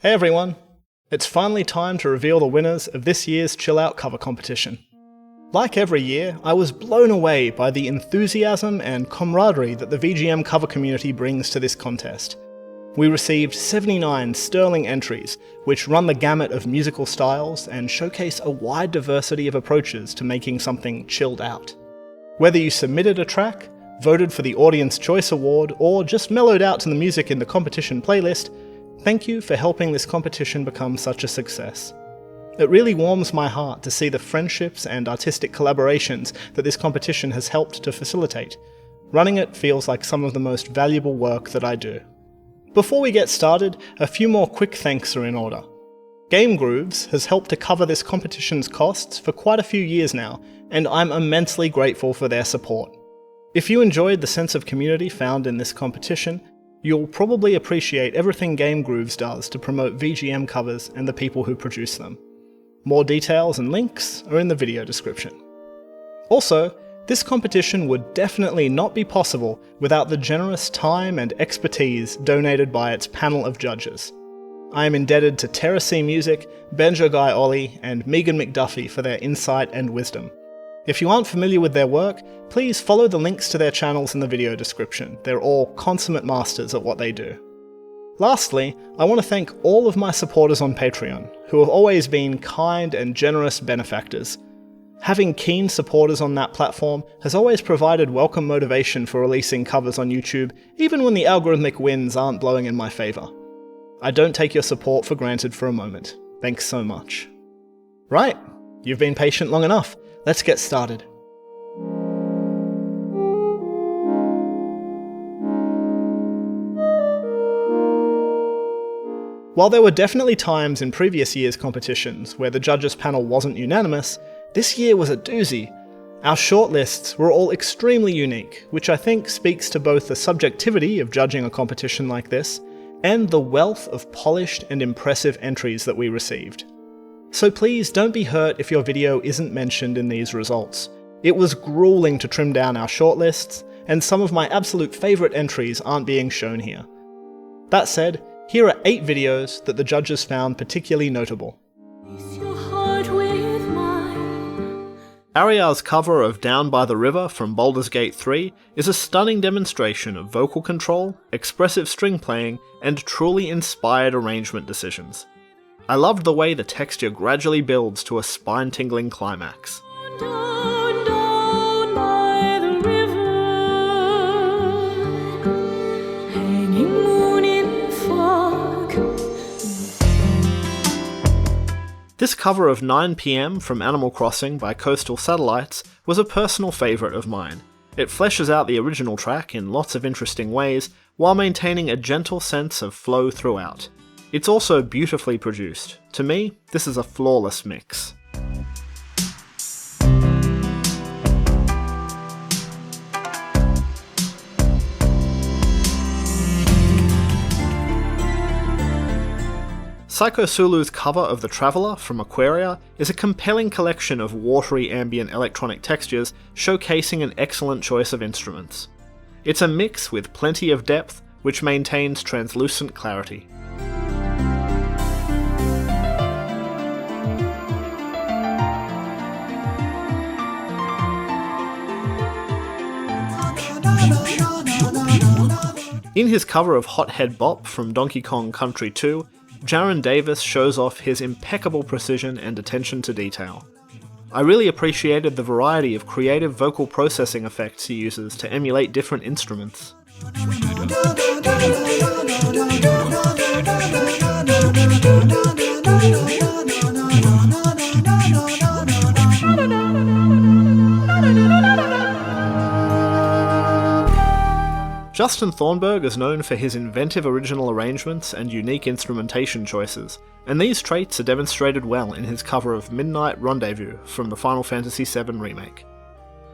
Hey everyone! It's finally time to reveal the winners of this year's Chill Out cover competition. Like every year, I was blown away by the enthusiasm and camaraderie that the VGM cover community brings to this contest. We received 79 sterling entries, which run the gamut of musical styles and showcase a wide diversity of approaches to making something chilled out. Whether you submitted a track, voted for the Audience Choice Award, or just mellowed out to the music in the competition playlist, thank you for helping this competition become such a success. It really warms my heart to see the friendships and artistic collaborations that this competition has helped to facilitate. Running it feels like some of the most valuable work that I do. Before we get started, a few more quick thanks are in order. Game Grooves has helped to cover this competition's costs for quite a few years now, and I'm immensely grateful for their support. If you enjoyed the sense of community found in this competition, you'll probably appreciate everything Game Grooves does to promote VGM covers and the people who produce them. More details and links are in the video description. Also, this competition would definitely not be possible without the generous time and expertise donated by its panel of judges. I am indebted to Terracea Music, Benjo Guy Ollie, and Megan McDuffie for their insight and wisdom. If you aren't familiar with their work, please follow the links to their channels in the video description. They're all consummate masters at what they do. Lastly, I want to thank all of my supporters on Patreon, who have always been kind and generous benefactors. Having keen supporters on that platform has always provided welcome motivation for releasing covers on YouTube, even when the algorithmic winds aren't blowing in my favour. I don't take your support for granted for a moment. Thanks so much. Right, you've been patient long enough. Let's get started. While there were definitely times in previous years' competitions where the judges panel wasn't unanimous, this year was a doozy. Our shortlists were all extremely unique, which I think speaks to both the subjectivity of judging a competition like this, and the wealth of polished and impressive entries that we received. So please don't be hurt if your video isn't mentioned in these results. It was grueling to trim down our shortlists, and some of my absolute favourite entries aren't being shown here. That said, here are 8 videos that the judges found particularly notable. Ariel's cover of Down by the River from Baldur's Gate 3 is a stunning demonstration of vocal control, expressive string playing, and truly inspired arrangement decisions. I loved the way the texture gradually builds to a spine-tingling climax. Down, down by the river, hanging moon in fog. This cover of 9 PM from Animal Crossing by Coastal Satellites was a personal favourite of mine. It fleshes out the original track in lots of interesting ways, while maintaining a gentle sense of flow throughout. It's also beautifully produced. To me, this is a flawless mix. Psycho Sulu's cover of The Traveller from Aquaria is a compelling collection of watery ambient electronic textures showcasing an excellent choice of instruments. It's a mix with plenty of depth, which maintains translucent clarity. In his cover of Hothead Bop from Donkey Kong Country 2, Jaron Davis shows off his impeccable precision and attention to detail. I really appreciated the variety of creative vocal processing effects he uses to emulate different instruments. Justin Thornburg is known for his inventive original arrangements and unique instrumentation choices, and these traits are demonstrated well in his cover of Midnight Rendezvous from the Final Fantasy VII Remake.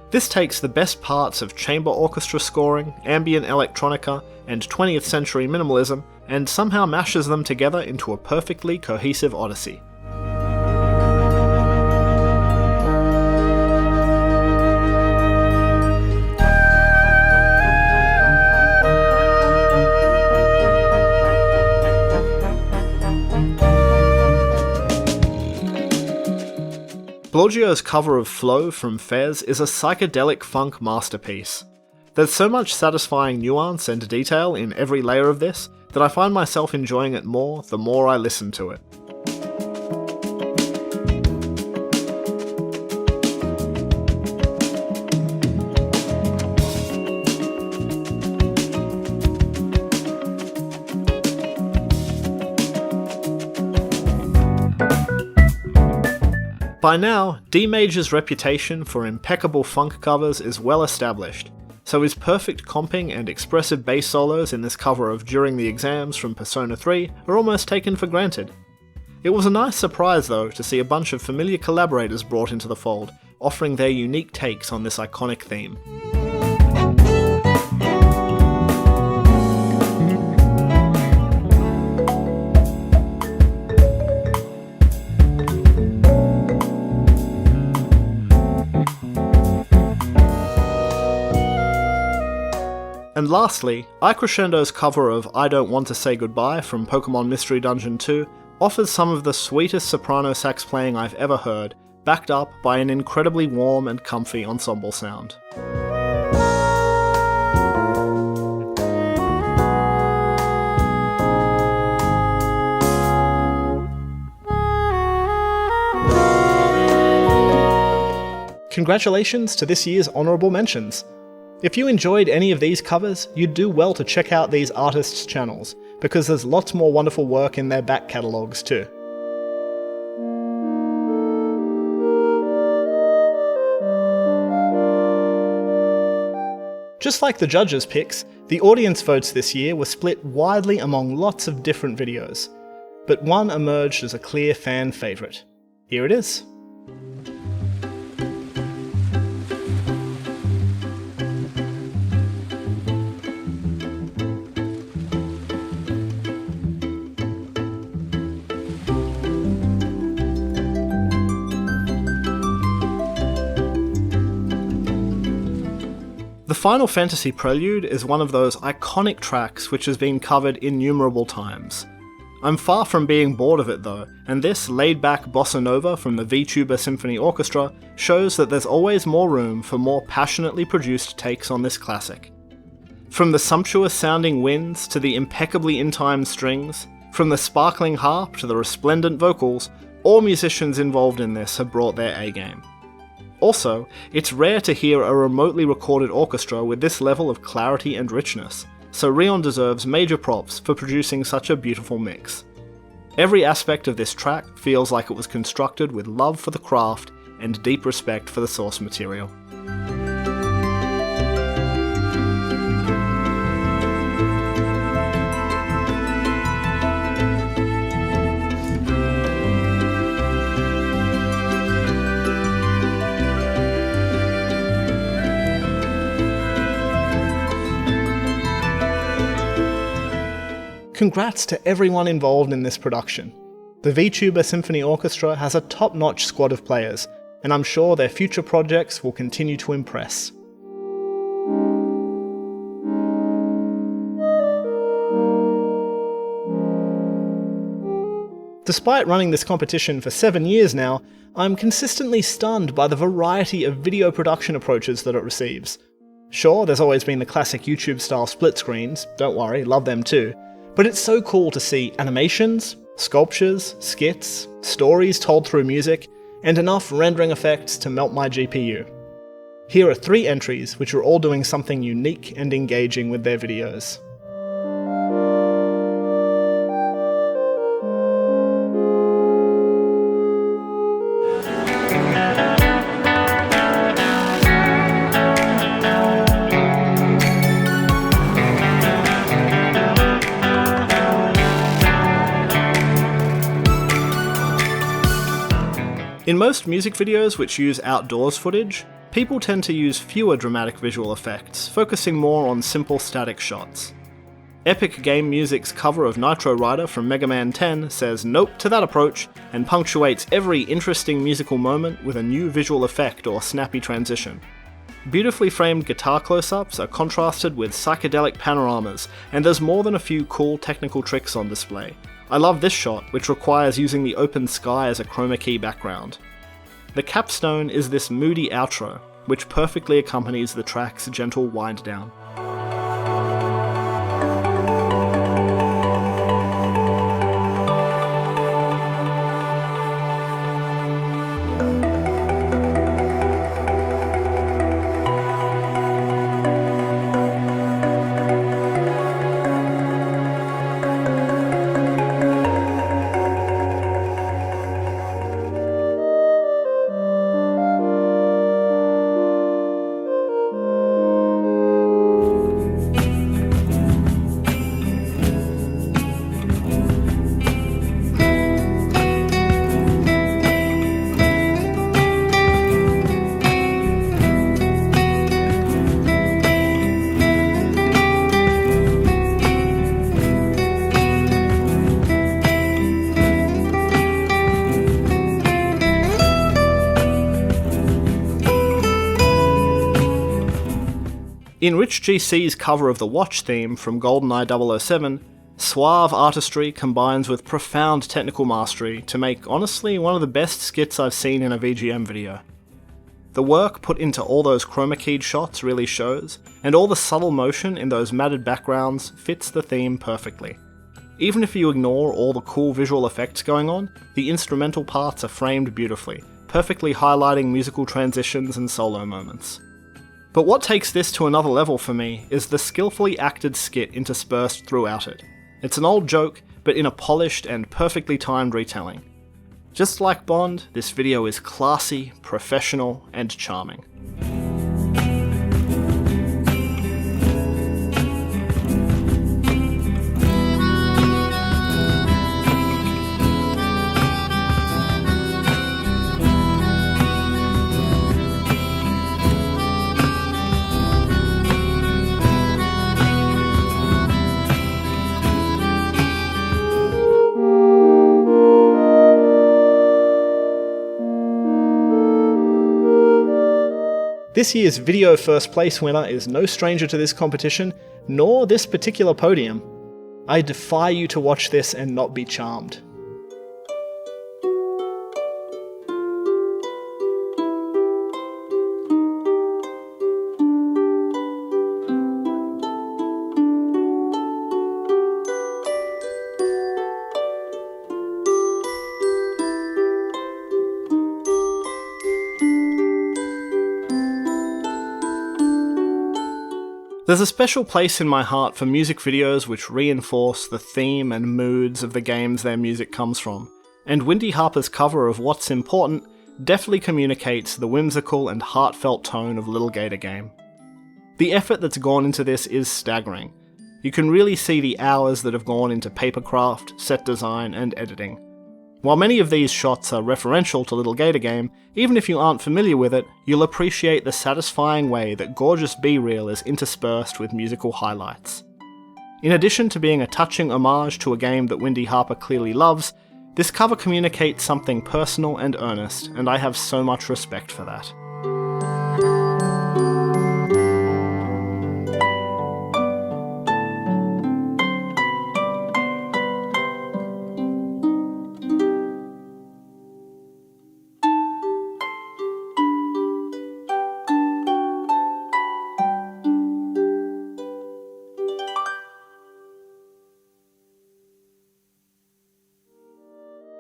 This takes the best parts of chamber orchestra scoring, ambient electronica, and 20th century minimalism, and somehow mashes them together into a perfectly cohesive odyssey. Splogio's cover of Flow from Fez is a psychedelic funk masterpiece. There's so much satisfying nuance and detail in every layer of this that I find myself enjoying it more the more I listen to it. By now, D Major's reputation for impeccable funk covers is well established, so his perfect comping and expressive bass solos in this cover of During the Exams from Persona 3 are almost taken for granted. It was a nice surprise though to see a bunch of familiar collaborators brought into the fold, offering their unique takes on this iconic theme. And lastly, iCrescendo's cover of I Don't Want to Say Goodbye from Pokemon Mystery Dungeon 2 offers some of the sweetest soprano sax playing I've ever heard, backed up by an incredibly warm and comfy ensemble sound. Congratulations to this year's honourable mentions! If you enjoyed any of these covers, you'd do well to check out these artists' channels, because there's lots more wonderful work in their back catalogues too. Just like the judges' picks, the audience votes this year were split widely among lots of different videos, but one emerged as a clear fan favourite. Here it is. The Final Fantasy Prelude is one of those iconic tracks which has been covered innumerable times. I'm far from being bored of it though, and this laid-back bossa nova from the VTuber Symphony Orchestra shows that there's always more room for more passionately produced takes on this classic. From the sumptuous sounding winds to the impeccably in-time strings, from the sparkling harp to the resplendent vocals, all musicians involved in this have brought their A-game. Also, it's rare to hear a remotely recorded orchestra with this level of clarity and richness, so Rion deserves major props for producing such a beautiful mix. Every aspect of this track feels like it was constructed with love for the craft and deep respect for the source material. Congrats to everyone involved in this production. The VTuber Symphony Orchestra has a top-notch squad of players, and I'm sure their future projects will continue to impress. Despite running this competition for 7 years now, I'm consistently stunned by the variety of video production approaches that it receives. Sure, there's always been the classic YouTube-style split screens, don't worry, love them too. But it's so cool to see animations, sculptures, skits, stories told through music, and enough rendering effects to melt my GPU. Here are 3 entries which are all doing something unique and engaging with their videos. In most music videos which use outdoors footage, people tend to use fewer dramatic visual effects, focusing more on simple static shots. Epic Game Music's cover of Nitro Rider from Mega Man 10 says nope to that approach and punctuates every interesting musical moment with a new visual effect or snappy transition. Beautifully framed guitar close-ups are contrasted with psychedelic panoramas, and there's more than a few cool technical tricks on display. I love this shot, which requires using the open sky as a chroma key background. The capstone is this moody outro, which perfectly accompanies the track's gentle wind down. In Rich GC's cover of the Watch theme from GoldenEye 007, suave artistry combines with profound technical mastery to make, honestly, one of the best skits I've seen in a VGM video. The work put into all those chroma keyed shots really shows, and all the subtle motion in those matted backgrounds fits the theme perfectly. Even if you ignore all the cool visual effects going on, the instrumental parts are framed beautifully, perfectly highlighting musical transitions and solo moments. But what takes this to another level for me is the skillfully acted skit interspersed throughout it. It's an old joke, but in a polished and perfectly timed retelling. Just like Bond, this video is classy, professional, and charming. This year's video first place winner is no stranger to this competition, nor this particular podium. I defy you to watch this and not be charmed. There's a special place in my heart for music videos which reinforce the theme and moods of the games their music comes from, and Windy Harper's cover of What's Important deftly communicates the whimsical and heartfelt tone of Little Gator Game. The effort that's gone into this is staggering. You can really see the hours that have gone into papercraft, set design, and editing. While many of these shots are referential to Little Gator Game, even if you aren't familiar with it, you'll appreciate the satisfying way that gorgeous B-reel is interspersed with musical highlights. In addition to being a touching homage to a game that Windy Harper clearly loves, this cover communicates something personal and earnest, and I have so much respect for that.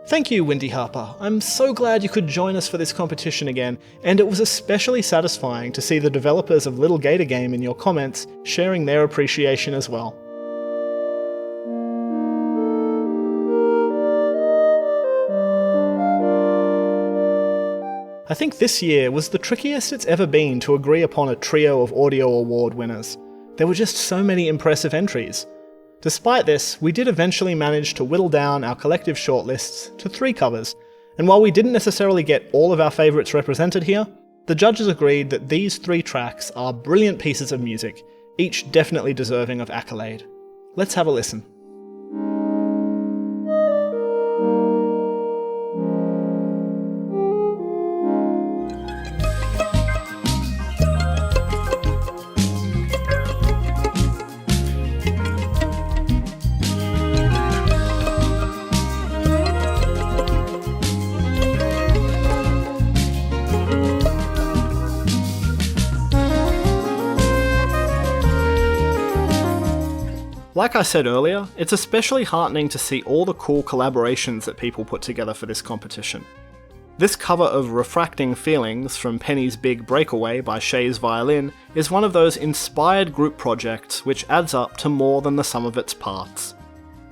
Thank you, Windy Harper. I'm so glad you could join us for this competition again, and it was especially satisfying to see the developers of Little Gator Game in your comments sharing their appreciation as well. I think this year was the trickiest it's ever been to agree upon a trio of audio award winners. There were just so many impressive entries. Despite this, we did eventually manage to whittle down our collective shortlists to 3 covers, and while we didn't necessarily get all of our favourites represented here, the judges agreed that these 3 tracks are brilliant pieces of music, each definitely deserving of accolade. Let's have a listen. Like I said earlier, it's especially heartening to see all the cool collaborations that people put together for this competition. This cover of Refracting Feelings from Penny's Big Breakaway by Shay's Violin is one of those inspired group projects which adds up to more than the sum of its parts.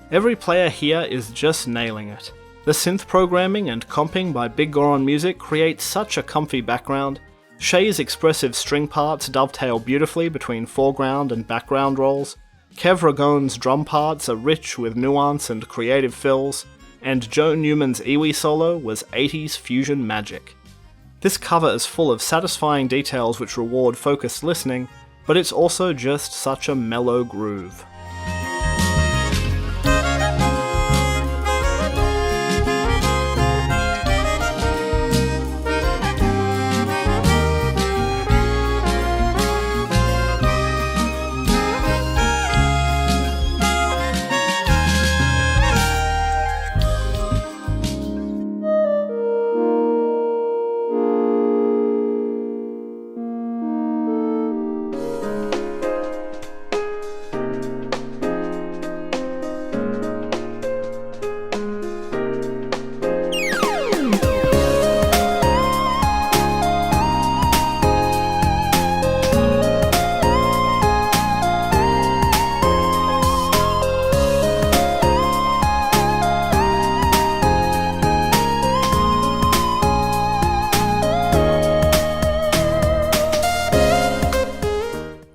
Every player here is just nailing it. The synth programming and comping by Big Goron Music creates such a comfy background. Shay's expressive string parts dovetail beautifully between foreground and background roles. Kev Ragon's drum parts are rich with nuance and creative fills, and Joe Newman's Iwi solo was 80s fusion magic. This cover is full of satisfying details which reward focused listening, but it's also just such a mellow groove.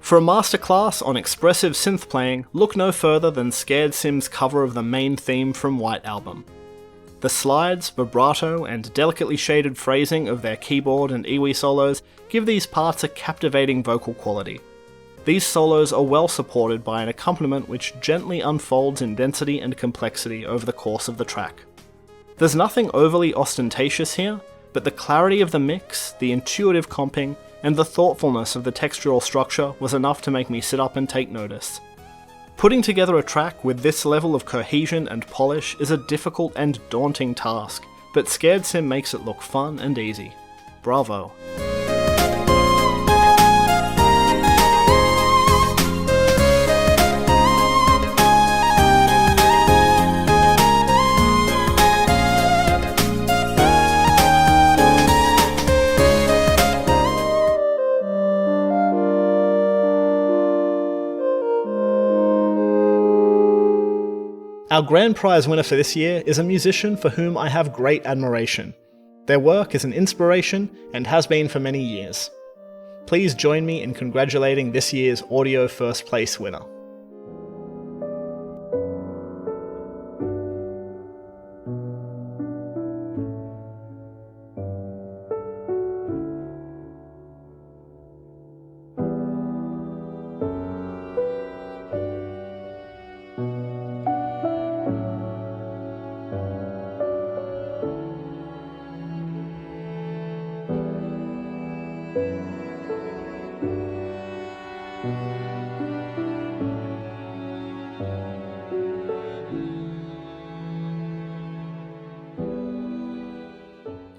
For a masterclass on expressive synth playing, look no further than Scared Sim's cover of the main theme from White Album. The slides, vibrato, and delicately shaded phrasing of their keyboard and Iwi solos give these parts a captivating vocal quality. These solos are well supported by an accompaniment which gently unfolds in density and complexity over the course of the track. There's nothing overly ostentatious here, but the clarity of the mix, the intuitive comping, and the thoughtfulness of the textural structure was enough to make me sit up and take notice. Putting together a track with this level of cohesion and polish is a difficult and daunting task, but Scared Sim makes it look fun and easy. Bravo. Our grand prize winner for this year is a musician for whom I have great admiration. Their work is an inspiration and has been for many years. Please join me in congratulating this year's audio first place winner.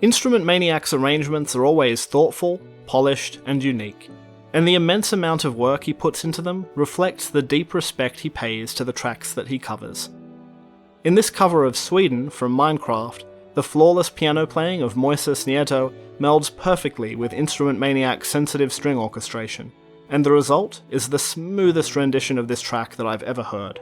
Instrument Maniac's arrangements are always thoughtful, polished, and unique, and the immense amount of work he puts into them reflects the deep respect he pays to the tracks that he covers. In this cover of Sweden from Minecraft, the flawless piano playing of Moises Nieto melds perfectly with Instrument Maniac's sensitive string orchestration, and the result is the smoothest rendition of this track that I've ever heard.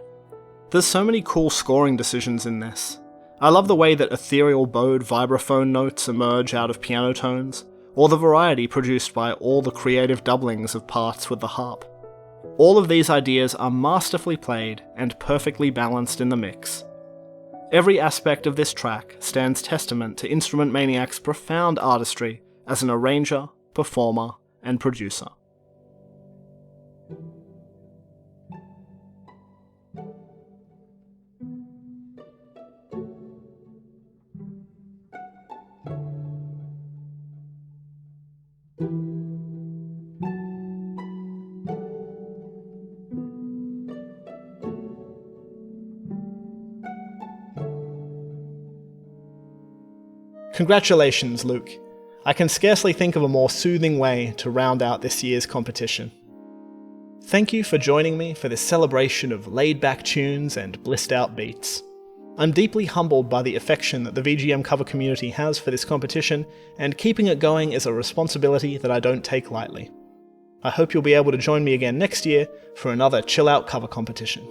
There's so many cool scoring decisions in this. I love the way that ethereal bowed vibraphone notes emerge out of piano tones, or the variety produced by all the creative doublings of parts with the harp. All of these ideas are masterfully played and perfectly balanced in the mix. Every aspect of this track stands testament to Instrument Maniac's profound artistry as an arranger, performer, and producer. Congratulations, Luke. I can scarcely think of a more soothing way to round out this year's competition. Thank you for joining me for this celebration of laid-back tunes and blissed-out beats. I'm deeply humbled by the affection that the VGM cover community has for this competition, and keeping it going is a responsibility that I don't take lightly. I hope you'll be able to join me again next year for another chill-out cover competition.